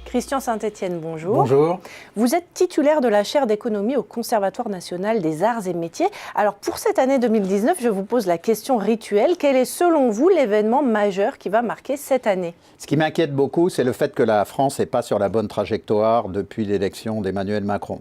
Christian Saint-Etienne, bonjour. Bonjour. Vous êtes titulaire de la chaire d'économie au Conservatoire national des arts et métiers. Alors pour cette année 2019, je vous pose la question rituelle. Quel est selon vous l'événement majeur qui va marquer cette année? Ce qui m'inquiète beaucoup, c'est le fait que la France n'est pas sur la bonne trajectoire depuis l'élection d'Emmanuel Macron.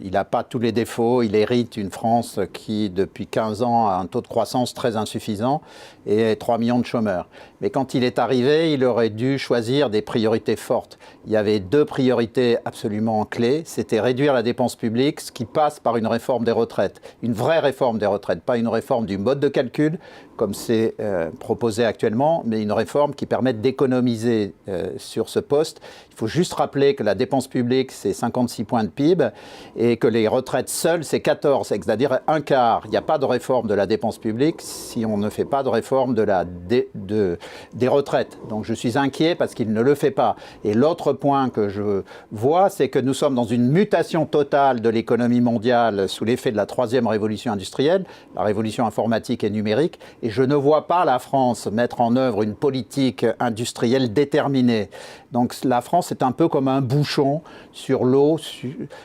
Il n'a pas tous les défauts, il hérite une France qui, depuis 15 ans, a un taux de croissance très insuffisant et 3 millions de chômeurs. Mais quand il est arrivé, il aurait dû choisir des priorités fortes. Il y avait deux priorités absolument clés. C'était réduire la dépense publique, ce qui passe par une réforme des retraites. Une vraie réforme des retraites, pas une réforme du mode de calcul, comme c'est proposé actuellement, mais une réforme qui permette d'économiser sur ce poste. Il faut juste rappeler que la dépense publique, c'est 56 points de PIB et que les retraites seules, c'est 14, c'est-à-dire un quart. Il n'y a pas de réforme de la dépense publique si on ne fait pas de réforme des retraites. Donc je suis inquiet parce qu'il ne le fait pas. Et l'autre point que je vois, c'est que nous sommes dans une mutation totale de l'économie mondiale sous l'effet de la troisième révolution industrielle, la révolution informatique et numérique. Et je ne vois pas la France mettre en œuvre une politique industrielle déterminée. Donc la France est un peu comme un bouchon sur l'eau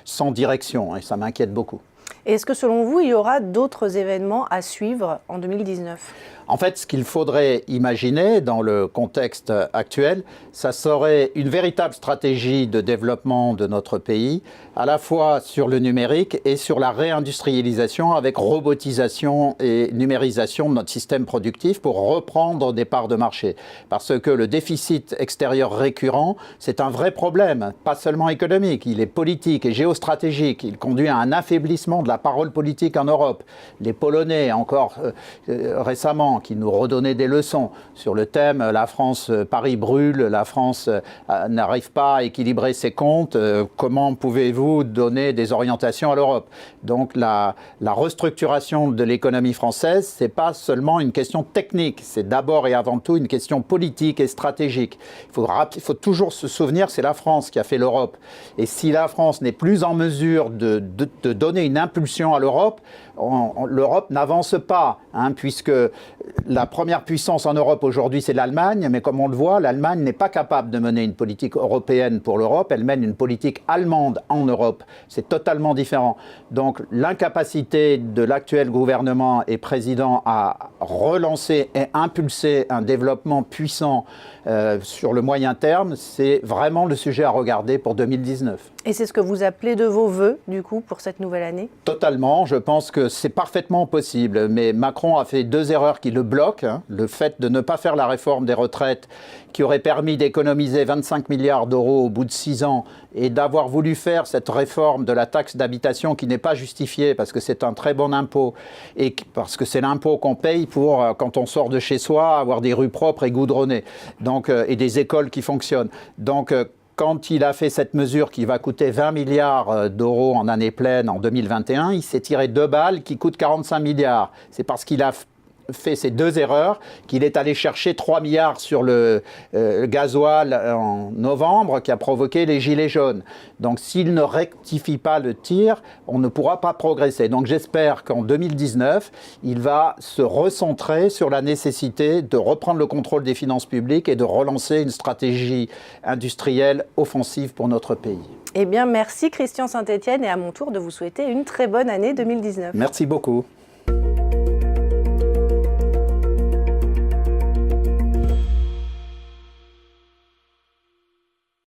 sans direction, et ça m'inquiète beaucoup. Et est-ce que selon vous, il y aura d'autres événements à suivre en 2019 ? En fait, ce qu'il faudrait imaginer dans le contexte actuel, ça serait une véritable stratégie de développement de notre pays, à la fois sur le numérique et sur la réindustrialisation avec robotisation et numérisation de notre système productif pour reprendre des parts de marché. Parce que le déficit extérieur récurrent, c'est un vrai problème, pas seulement économique, il est politique et géostratégique. Il conduit à un affaiblissement de la parole politique en Europe. Les Polonais, encore récemment, qui nous redonnait des leçons sur le thème « La France, Paris brûle, la France n'arrive pas à équilibrer ses comptes, comment pouvez-vous donner des orientations à l'Europe ?» Donc la restructuration de l'économie française, ce n'est pas seulement une question technique, c'est d'abord et avant tout une question politique et stratégique. Il faut toujours se souvenir que c'est la France qui a fait l'Europe. Et si la France n'est plus en mesure de donner une impulsion à l'Europe, l'Europe n'avance pas, puisque la première puissance en Europe aujourd'hui, c'est l'Allemagne, mais comme on le voit, l'Allemagne n'est pas capable de mener une politique européenne pour l'Europe, elle mène une politique allemande en Europe. C'est totalement différent. Donc l'incapacité de l'actuel gouvernement et président à relancer et impulser un développement puissant sur le moyen terme, c'est vraiment le sujet à regarder pour 2019. Et c'est ce que vous appelez de vos vœux, du coup, pour cette nouvelle année? Totalement, je pense que c'est parfaitement possible, mais Macron a fait deux erreurs qui le bloquent. Le fait de ne pas faire la réforme des retraites qui aurait permis d'économiser 25 milliards d'euros au bout de 6 ans et d'avoir voulu faire cette réforme de la taxe d'habitation qui n'est pas justifiée parce que c'est un très bon impôt et parce que c'est l'impôt qu'on paye pour, quand on sort de chez soi, avoir des rues propres et goudronnées et des écoles qui fonctionnent. Donc, quand il a fait cette mesure qui va coûter 20 milliards d'euros en année pleine en 2021, il s'est tiré 2 balles qui coûtent 45 milliards. C'est parce qu'il a fait ces deux erreurs qu'il est allé chercher 3 milliards sur le gasoil en novembre qui a provoqué les gilets jaunes. Donc s'il ne rectifie pas le tir, on ne pourra pas progresser. Donc j'espère qu'en 2019, il va se recentrer sur la nécessité de reprendre le contrôle des finances publiques et de relancer une stratégie industrielle offensive pour notre pays. Eh bien, merci Christian Saint-Etienne et à mon tour de vous souhaiter une très bonne année 2019. Merci beaucoup.